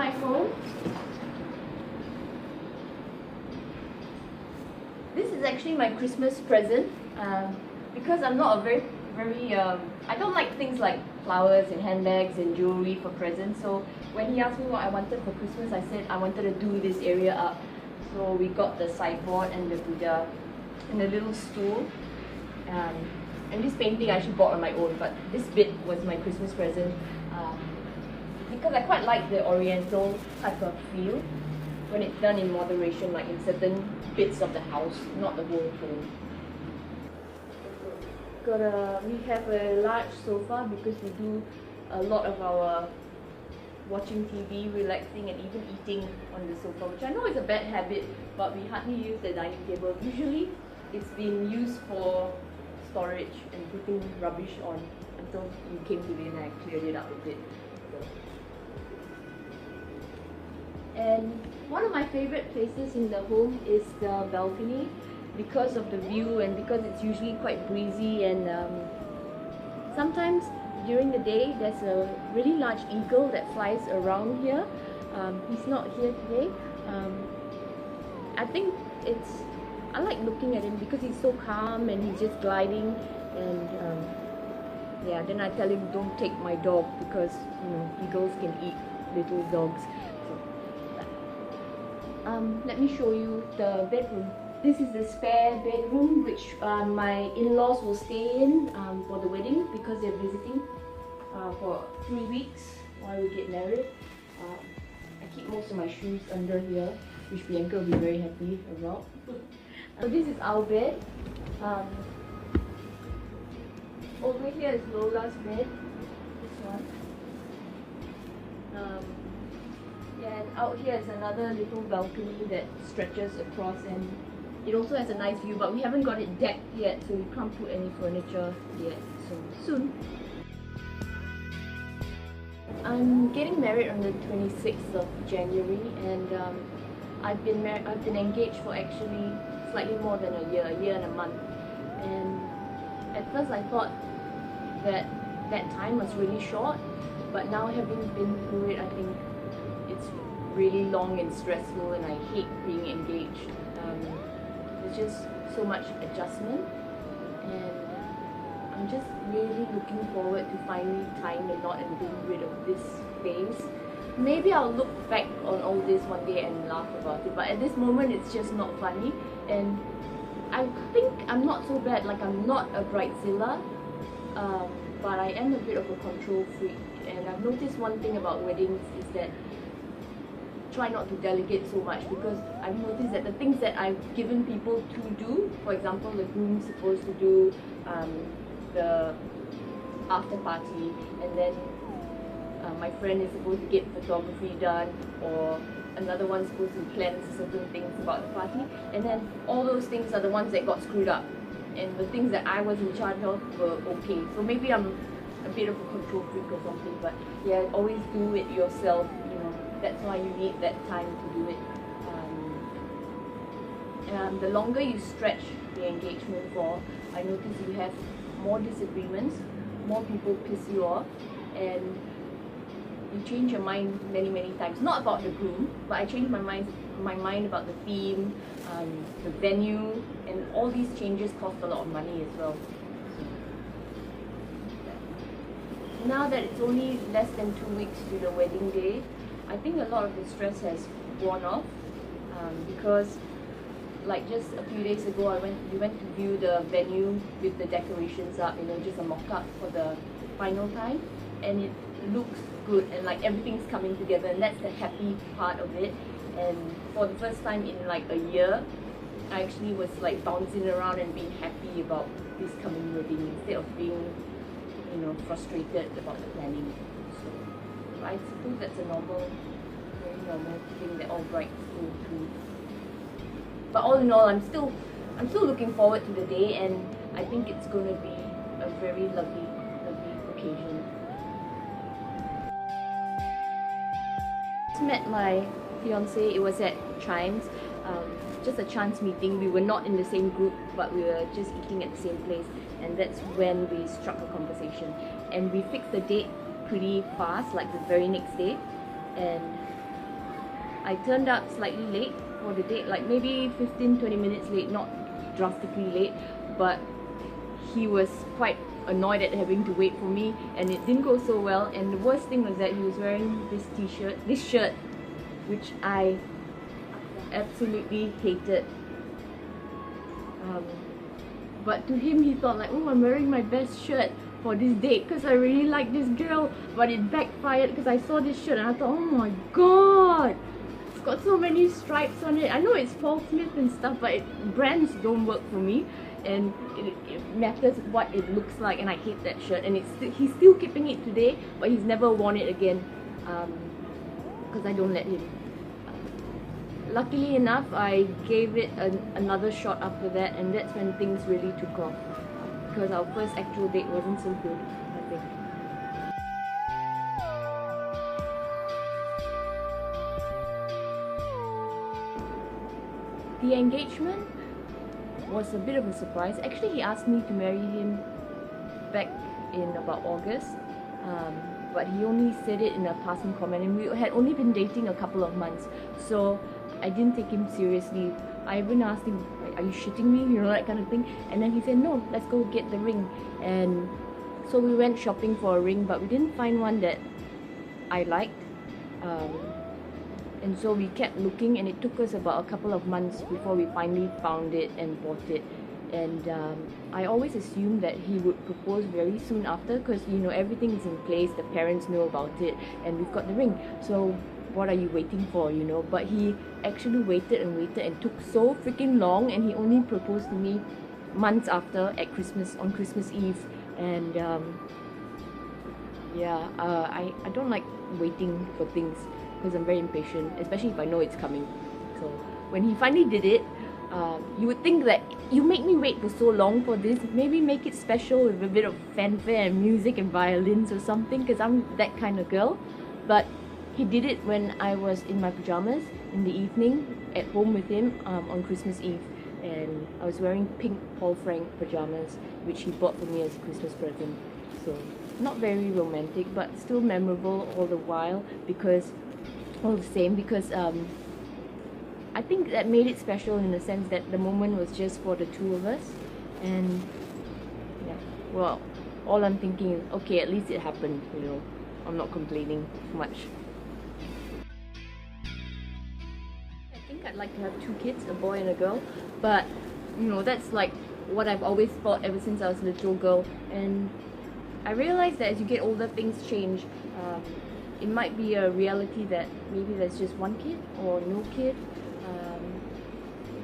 my home. This is actually my Christmas present because I'm not a very I don't like things like flowers and handbags and jewelry for presents. So when he asked me what I wanted for Christmas, I said I wanted to do this area up. So we got the sideboard and the Buddha and a little stool. And this painting I actually bought on my own, but this bit was my Christmas present because I quite like the oriental type of feel when it's done in moderation, like in certain bits of the house, not the whole home. We have a large sofa because we do a lot of our watching TV, relaxing, and even eating on the sofa, which I know is a bad habit, but we hardly use the dining table. Usually it's been used for storage and putting rubbish on until you came today and I cleared it up a bit. And one of my favorite places in the home is the balcony because of the view and because it's usually quite breezy, and sometimes during the day there's a really large eagle that flies around here. He's not here today. I think I like looking at him because he's so calm and he's just gliding, and yeah, then I tell him don't take my dog because eagles can eat little dogs. Let me show you the bedroom. This is the spare bedroom which my in-laws will stay in for the wedding because they're visiting for 3 weeks while we get married. I keep most of my shoes under here, which Bianca will be very happy about. So this is our bed. Over here is Lola's bed, this one. Yeah, and out here is another little balcony that stretches across, and it also has a nice view, but we haven't got it decked yet, so we can't put any furniture yet, so soon. I'm getting married on the 26th of January, and I've been engaged for actually slightly more than a year and a month. And at first I thought that time was really short, but now having been through it, I think it's really long and stressful, and I hate being engaged. There's just so much adjustment, and I'm just really looking forward to finally tying the knot and being rid of this phase. Maybe I'll look back on all this one day and laugh about it, but at this moment it's just not funny, and I think I'm not so bad. Like, I'm not a bridezilla, but I am a bit of a control freak, and I've noticed one thing about weddings is that try not to delegate so much, because I've noticed that the things that I've given people to do, for example, the groom's supposed to do the after party, and then my friend is supposed to get photography done, or another one's supposed to plan certain things about the party, and then all those things are the ones that got screwed up, and the things that I was in charge of were okay. So maybe I'm a bit of a control freak or something, but yeah, always do it yourself, that's why you need that time to do it. The longer you stretch the engagement for, I notice you have more disagreements, more people piss you off, and you change your mind many times. Not about the groom, but I change my mind about the theme, the venue, and all these changes cost a lot of money as well. Now that it's only less than 2 weeks to the wedding day, I think a lot of the stress has worn off, because like just a few days ago we went to view the venue with the decorations up, just a mock-up for the final time, and it looks good, and like everything's coming together, and that's the happy part of it. And for the first time in like a year, I actually was like bouncing around and being happy about this coming wedding instead of being frustrated about the planning. So I suppose that's a very normal thing that all brides go through. But all in all, I'm still looking forward to the day, and I think it's going to be a very lovely occasion. I met my fiance. It was at Chimes, just a chance meeting. We were not in the same group, but we were just eating at the same place, and that's when we struck a conversation, and we fixed the date pretty fast, like the very next day. And I turned up slightly late for the date, like maybe 15-20 minutes late, not drastically late, but he was quite annoyed at having to wait for me, and it didn't go so well. And the worst thing was that he was wearing this shirt, which I absolutely hated. But to him, he thought like, oh, I'm wearing my best shirt for this date because I really like this girl. But it backfired because I saw this shirt and I thought, oh my god, it's got so many stripes on it. I know it's Paul Smith and stuff, but brands don't work for me, and it matters what it looks like, and I hate that shirt. And he's still keeping it today, but he's never worn it again because I don't let him. Luckily enough, I gave it another shot after that, and that's when things really took off, because our first actual date wasn't so good, I think. The engagement was a bit of a surprise. Actually, he asked me to marry him back in about August, but he only said it in a passing comment, and we had only been dating a couple of months, so I didn't take him seriously. I even asked him, are you shitting me? You know, that kind of thing. And then he said, no, let's go get the ring. And so we went shopping for a ring, but we didn't find one that I liked. And so we kept looking, and it took us about a couple of months before we finally found it and bought it. And I always assumed that he would propose very soon after, because, you know, everything is in place, the parents know about it, and we've got the ring. So what are you waiting for, you know? But he actually waited and waited and took so freaking long, and he only proposed to me months after, at Christmas, on Christmas Eve. And yeah, I don't like waiting for things because I'm very impatient, especially if I know it's coming. So when he finally did it, you would think that you make me wait for so long for this, maybe make it special with a bit of fanfare and music and violins or something, because I'm that kind of girl. But he did it when I was in my pajamas in the evening at home with him on Christmas Eve, and I was wearing pink Paul Frank pajamas, which he bought for me as a Christmas present. So not very romantic, but still memorable all the while, because all the same, because I think that made it special in the sense that the moment was just for the two of us. And yeah, well, all I'm thinking is, okay, at least it happened, you know. I'm not complaining much. I think I'd like to have 2 kids, a boy and a girl, but you know, that's like what I've always thought ever since I was a little girl. And I realized that as you get older, things change. It might be a reality that maybe there's just 1 kid or no kid.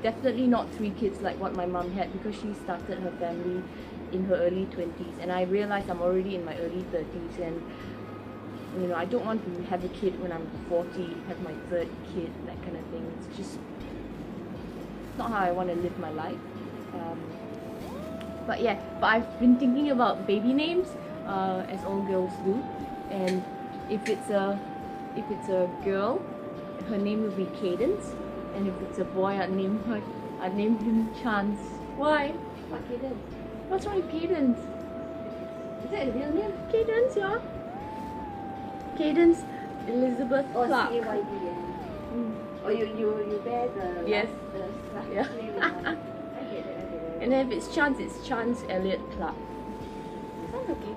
Definitely not 3 kids like what my mom had, because she started her family in her early 20s, and I realized I'm already in my early 30s, and you know, I don't want to have a kid when I'm 40, have my 3rd kid, that kind of thing. It's just not how I want to live my life. But yeah, but I've been thinking about baby names, as all girls do, and if it's a girl, her name will be Cadence, and if it's a boy, I'd name him Chance. Why? What Cadence? What's wrong with Cadence? Is that a real name? Cadence, yeah. Cadence Elizabeth Clark. Oh, you bear the yes. The yeah. I get it. And then if it's Chance Elliot Clark. Sounds okay.